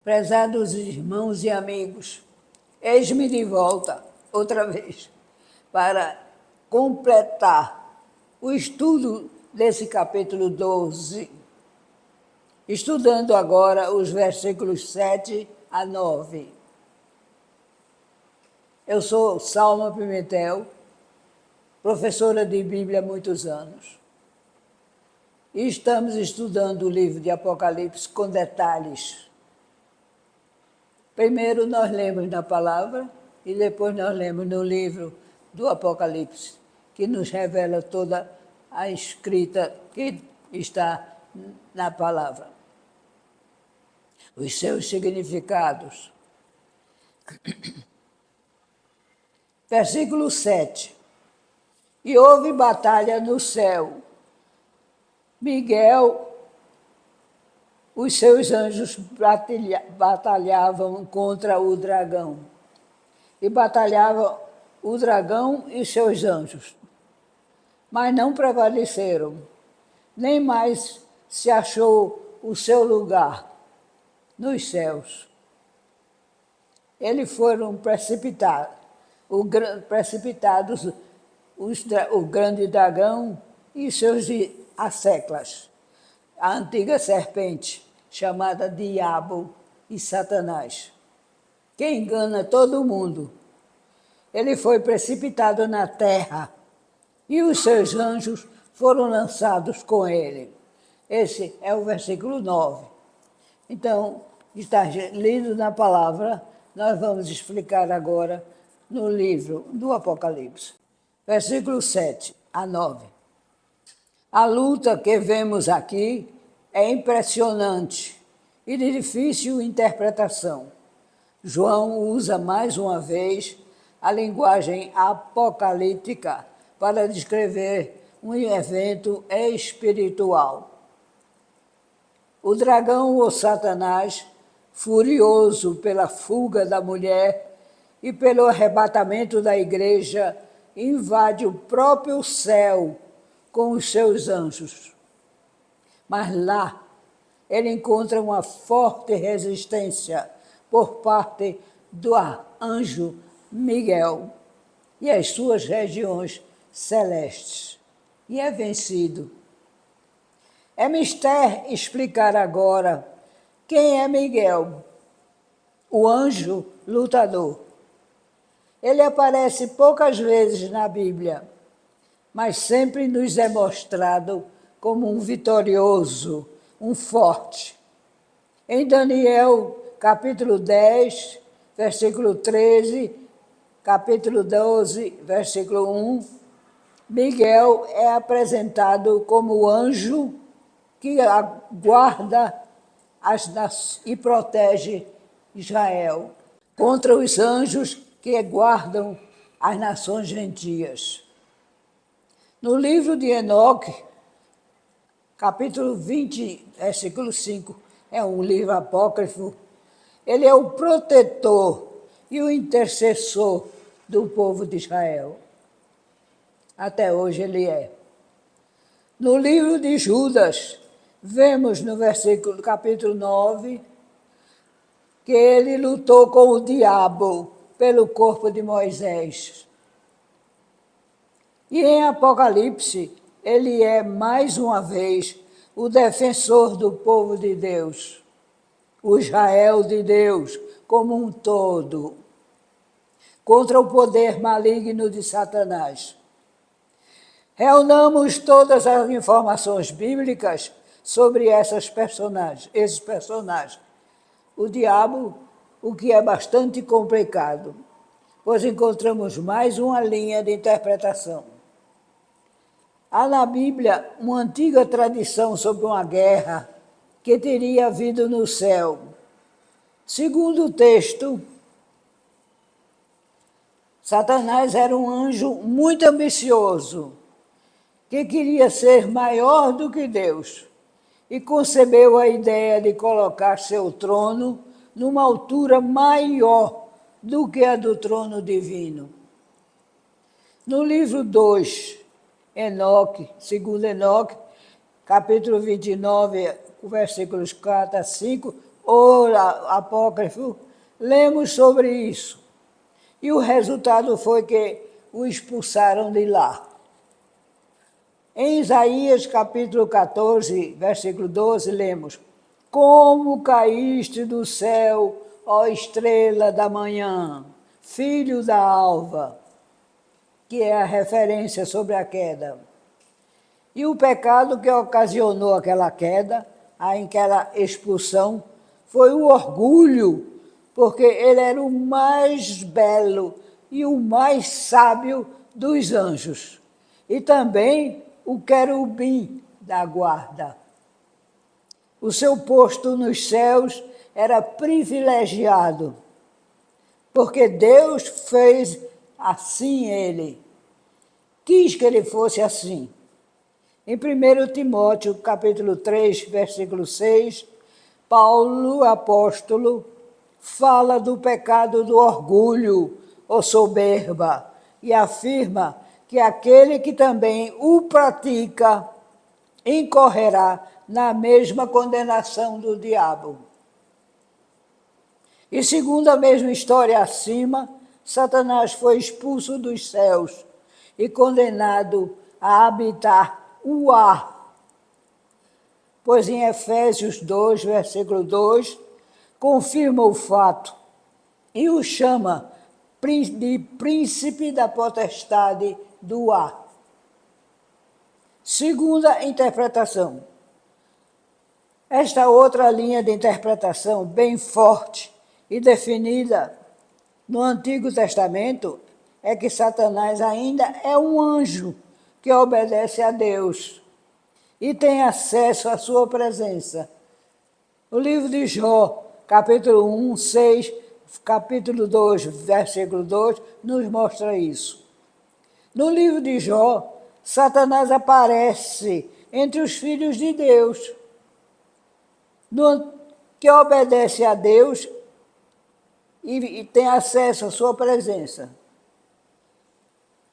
Prezados irmãos e amigos, eis-me de volta, outra vez, para completar o estudo desse capítulo 12, estudando agora os versículos 7 a 9. Eu sou Salma Pimentel, professora de Bíblia há muitos anos, e estamos estudando o livro de Apocalipse com detalhes. Primeiro nós lemos na palavra e depois nós lemos no livro do Apocalipse, que nos revela toda a escrita que está na palavra. Os seus significados. Versículo 7. E houve batalha no céu. Miguel, os seus anjos batalhavam contra o dragão. E batalhavam o dragão e seus anjos. Mas não prevaleceram. Nem mais se achou o seu lugar nos céus. Eles foram precipitados. O grande dragão e seus asseclas, a antiga serpente, chamada Diabo e Satanás, que engana todo mundo. Ele foi precipitado na terra e os seus anjos foram lançados com ele. Esse é o versículo 9. Então, está lido na palavra, nós vamos explicar agora no livro do Apocalipse. Versículo 7 a 9. A luta que vemos aqui é impressionante e de difícil interpretação. João usa mais uma vez a linguagem apocalíptica para descrever um evento espiritual. O dragão ou Satanás, furioso pela fuga da mulher e pelo arrebatamento da igreja, invade o próprio céu com os seus anjos. Mas lá ele encontra uma forte resistência por parte do anjo Miguel e as suas regiões celestes, e é vencido. É mister explicar agora quem é Miguel, o anjo lutador. Ele aparece poucas vezes na Bíblia, mas sempre nos é mostrado como um vitorioso, um forte. Em Daniel, capítulo 10, versículo 13, capítulo 12, versículo 1, Miguel é apresentado como o anjo que guarda e protege Israel contra os anjos que guardam as nações gentias. No livro de Enoque, capítulo 20, versículo 5, é um livro apócrifo, ele é o protetor e o intercessor do povo de Israel. Até hoje ele é. No livro de Judas, vemos no capítulo 9, que ele lutou com o diabo pelo corpo de Moisés. E em Apocalipse, ele é, mais uma vez, o defensor do povo de Deus, o Israel de Deus como um todo, contra o poder maligno de Satanás. Reunamos todas as informações bíblicas sobre esses personagens. O diabo, o que é bastante complicado, pois encontramos mais uma linha de interpretação. Há na Bíblia uma antiga tradição sobre uma guerra que teria havido no céu. Segundo o texto, Satanás era um anjo muito ambicioso, que queria ser maior do que Deus, e concebeu a ideia de colocar seu trono numa altura maior do que a do trono divino. No livro 2, Enoque, segundo Enoque, capítulo 29, versículos 4 a 5, ou apócrifo, lemos sobre isso. E o resultado foi que o expulsaram de lá. Em Isaías capítulo 14, versículo 12, lemos: Como caíste do céu, ó estrela da manhã, filho da alva, que é a referência sobre a queda. E o pecado que ocasionou aquela queda, aquela expulsão, foi o orgulho, porque ele era o mais belo e o mais sábio dos anjos. E também o querubim da guarda. O seu posto nos céus era privilegiado, porque Deus fez assim ele. Quis que ele fosse assim. Em 1 Timóteo, capítulo 3, versículo 6, Paulo, apóstolo, fala do pecado do orgulho ou soberba e afirma que aquele que também o pratica incorrerá na mesma condenação do diabo. E segundo a mesma história acima, Satanás foi expulso dos céus e condenado a habitar o ar. Pois em Efésios 2, versículo 2, confirma o fato e o chama de príncipe da potestade do ar. Segunda interpretação. Esta outra linha de interpretação, bem forte e definida no Antigo Testamento, é que Satanás ainda é um anjo que obedece a Deus e tem acesso à sua presença. O livro de Jó, capítulo 1, 6, capítulo 2, versículo 2, nos mostra isso. No livro de Jó, Satanás aparece entre os filhos de Deus, que obedece a Deus e tem acesso à sua presença.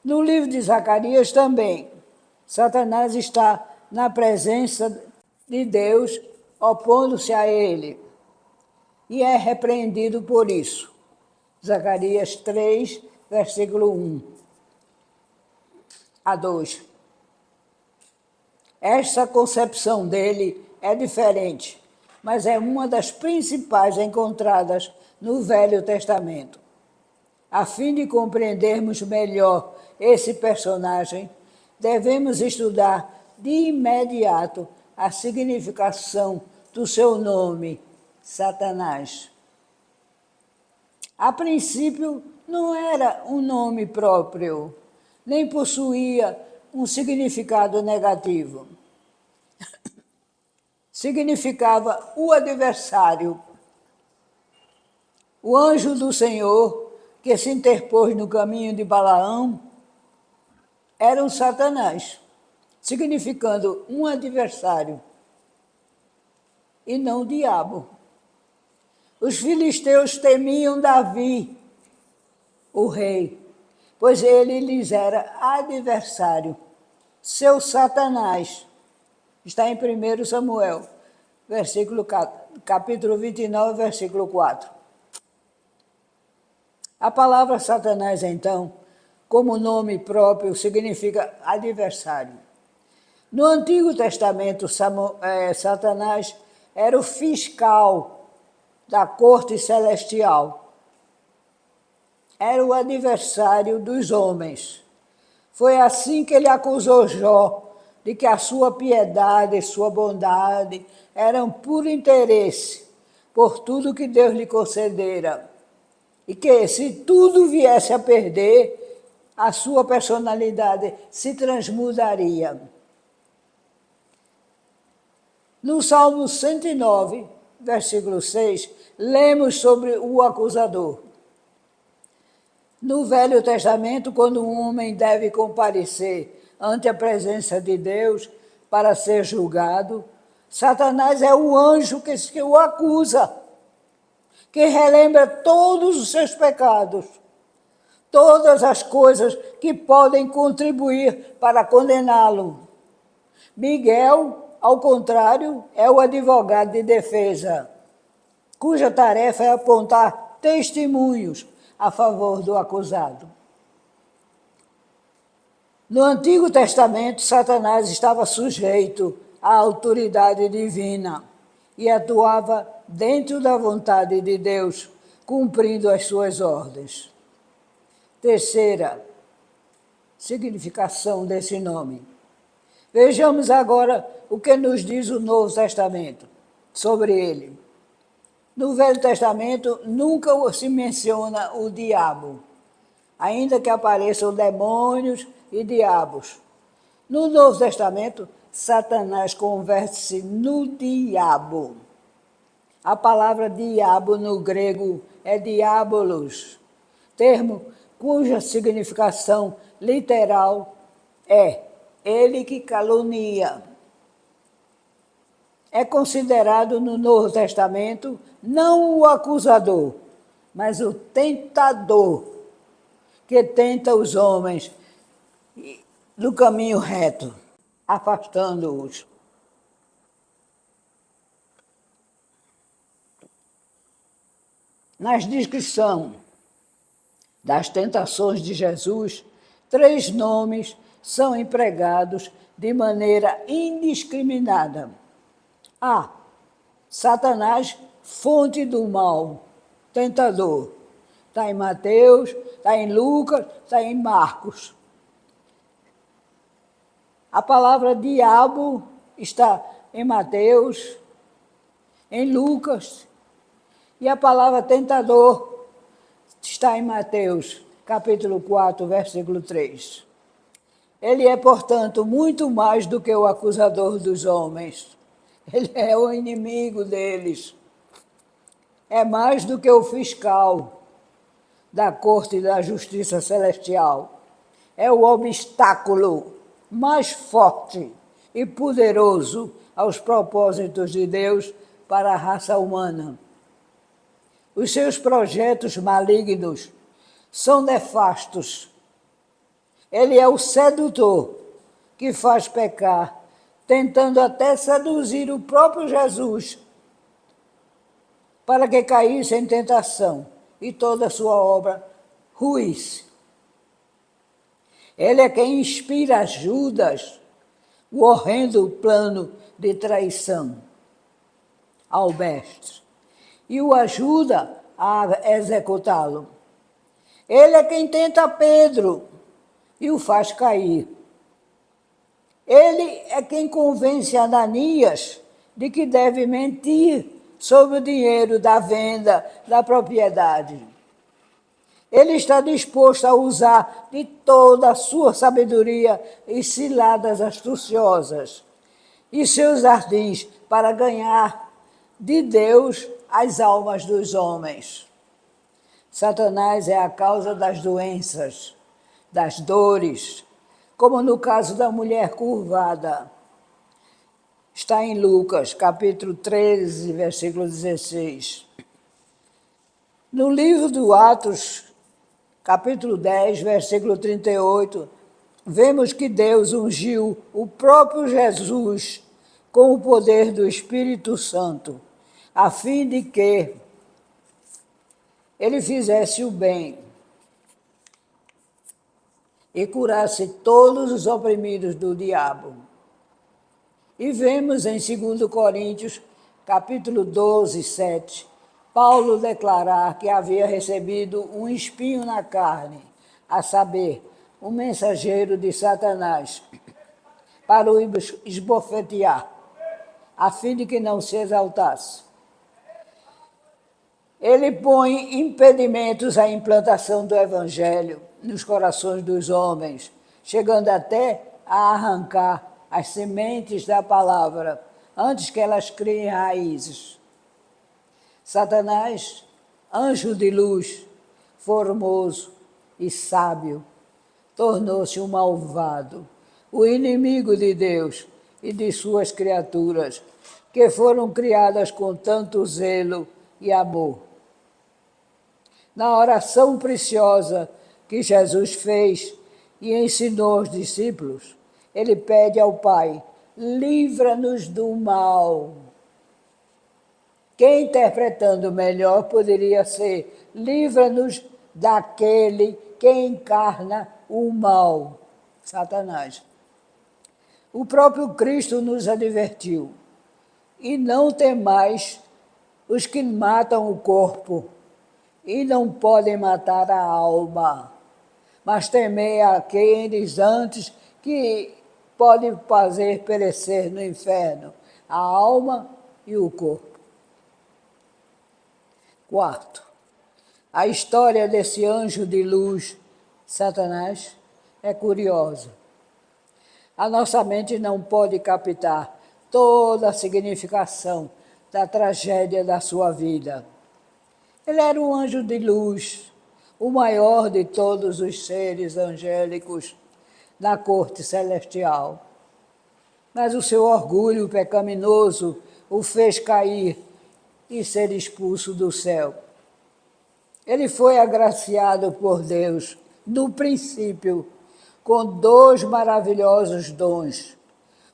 No livro de Zacarias também, Satanás está na presença de Deus, opondo-se a ele, e é repreendido por isso. Zacarias 3, versículo 1 a 2. Esta concepção dele é diferente, mas é uma das principais encontradas no Velho Testamento. A fim de compreendermos melhor esse personagem, devemos estudar de imediato a significação do seu nome, Satanás. A princípio, não era um nome próprio, nem possuía um significado negativo. Significava o adversário. O anjo do Senhor, que se interpôs no caminho de Balaão, era um Satanás, significando um adversário, e não o diabo. Os filisteus temiam Davi, o rei, pois ele lhes era adversário, seu Satanás. Está em 1 Samuel, capítulo 29, versículo 4. A palavra Satanás, então, como nome próprio, significa adversário. No Antigo Testamento, Satanás era o fiscal da corte celestial. Era o adversário dos homens. Foi assim que ele acusou Jó de que a sua piedade e sua bondade eram puro interesse por tudo que Deus lhe concedera. E que se tudo viesse a perder, a sua personalidade se transmudaria. No Salmo 109, versículo 6, lemos sobre o acusador. No Velho Testamento, quando um homem deve comparecer ante a presença de Deus para ser julgado, Satanás é o anjo que o acusa, que relembra todos os seus pecados, todas as coisas que podem contribuir para condená-lo. Miguel, ao contrário, é o advogado de defesa. cuja tarefa é apontar testemunhos a favor do acusado. No Antigo Testamento, Satanás estava sujeito à autoridade divina e atuava dentro da vontade de Deus, cumprindo as suas ordens. Terceira significação desse nome. Vejamos agora o que nos diz o Novo Testamento sobre ele. No Velho Testamento nunca se menciona o diabo, ainda que apareçam demônios e diabos. No Novo Testamento, Satanás converte-se no diabo. A palavra diabo no grego é diabolos, termo cuja significação literal é ele que calunia. É considerado no Novo Testamento não o acusador, mas o tentador, que tenta os homens do caminho reto, afastando-os. Na descrição das tentações de Jesus, 3 nomes são empregados de maneira indiscriminada. A. Satanás, fonte do mal, tentador. Está em Mateus, está em Lucas, está em Marcos. A palavra diabo está em Mateus, em Lucas, e a palavra tentador está em Mateus, capítulo 4, versículo 3. Ele é, portanto, muito mais do que o acusador dos homens. Ele é o inimigo deles. É mais do que o fiscal da corte da justiça celestial. É o obstáculo mais forte e poderoso aos propósitos de Deus para a raça humana. Os seus projetos malignos são nefastos. Ele é o sedutor que faz pecar, tentando até seduzir o próprio Jesus para que caísse em tentação e toda a sua obra ruísse. Ele é quem inspira Judas o horrendo plano de traição ao mestre e o ajuda a executá-lo. Ele é quem tenta Pedro e o faz cair. Ele é quem convence Ananias de que deve mentir sobre o dinheiro da venda da propriedade. Ele está disposto a usar de toda a sua sabedoria e ciladas astuciosas e seus ardis para ganhar de Deus as almas dos homens. Satanás é a causa das doenças, das dores, como no caso da mulher curvada. Está em Lucas, capítulo 13, versículo 16. No livro do Atos, capítulo 10, versículo 38, vemos que Deus ungiu o próprio Jesus com o poder do Espírito Santo, a fim de que ele fizesse o bem e curasse todos os oprimidos do diabo. E vemos em 2 Coríntios, capítulo 12, 7, Paulo declarar que havia recebido um espinho na carne, a saber, um mensageiro de Satanás, para o esbofetear, a fim de que não se exaltasse. Ele põe impedimentos à implantação do Evangelho nos corações dos homens, chegando até a arrancar as sementes da palavra antes que elas criem raízes. Satanás, anjo de luz, formoso e sábio, tornou-se um malvado, o inimigo de Deus e de suas criaturas, que foram criadas com tanto zelo e amor. Na oração preciosa que Jesus fez e ensinou aos discípulos, ele pede ao Pai: livra-nos do mal. que interpretando melhor poderia ser: livra-nos daquele que encarna o mal, Satanás. O próprio Cristo nos advertiu: e não temais os que matam o corpo e não podem matar a alma, mas temei aqueles antes que podem fazer perecer no inferno a alma e o corpo. Quarto, a história desse anjo de luz, Satanás, é curiosa. A nossa mente não pode captar toda a significação da tragédia da sua vida. Ele era um anjo de luz, o maior de todos os seres angélicos na corte celestial. Mas o seu orgulho pecaminoso o fez cair e ser expulso do céu. Ele foi agraciado por Deus, no princípio, com 2 maravilhosos dons,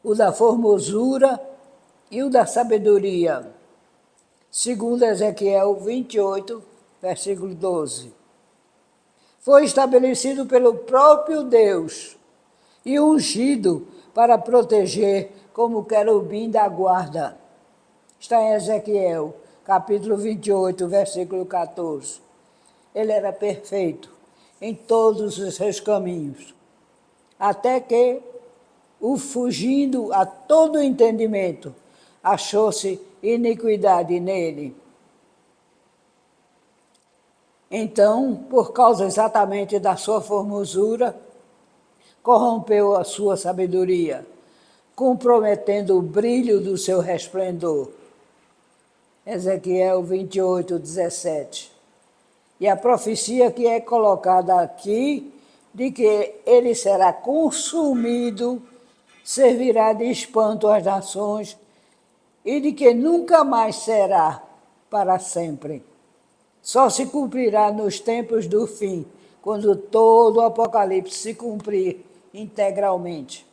o da formosura e o da sabedoria, segundo Ezequiel 28, versículo 12. Foi estabelecido pelo próprio Deus e ungido para proteger como querubim da guarda. Está em Ezequiel, capítulo 28, versículo 14. Ele era perfeito em todos os seus caminhos, até que, o fugindo a todo entendimento, achou-se iniquidade nele. Então, por causa exatamente da sua formosura, corrompeu a sua sabedoria, comprometendo o brilho do seu resplendor. Ezequiel 28, 17. E a profecia que é colocada aqui, de que ele será consumido, servirá de espanto às nações, e de que nunca mais será para sempre. Só se cumprirá nos tempos do fim, quando todo o Apocalipse se cumprir integralmente.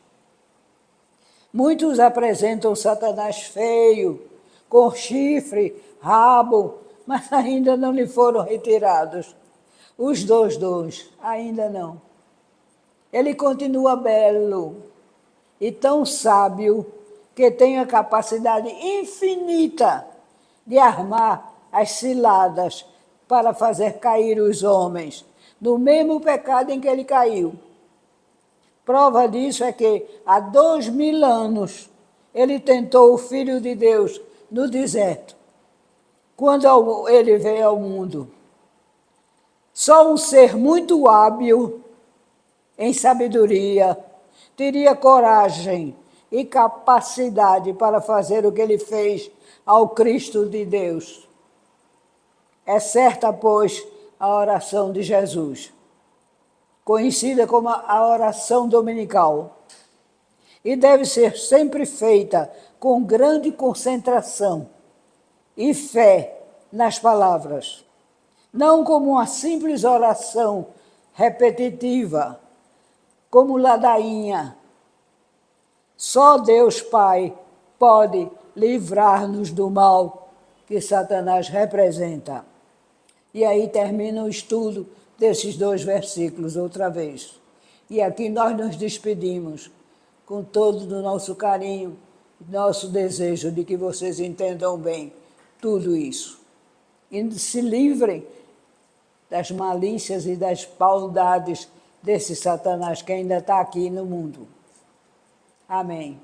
Muitos apresentam Satanás feio, com chifre, rabo, mas ainda não lhe foram retirados os 2 dons, ainda não. Ele continua belo e tão sábio que tem a capacidade infinita de armar as ciladas para fazer cair os homens no mesmo pecado em que ele caiu. Prova disso é que há 2000 anos ele tentou o Filho de Deus no deserto, quando ele veio ao mundo. Só um ser muito hábil em sabedoria teria coragem e capacidade para fazer o que ele fez ao Cristo de Deus. É certa, pois, a oração de Jesus, conhecida como a oração dominical, e deve ser sempre feita com grande concentração e fé nas palavras, não como uma simples oração repetitiva, como ladainha. Só Deus Pai pode livrar-nos do mal que Satanás representa. E aí termina o estudo desses 2 versículos outra vez. E aqui nós nos despedimos com todo o nosso carinho, nosso desejo de que vocês entendam bem tudo isso. E se livrem das malícias e das maldades desse Satanás que ainda está aqui no mundo. Amém.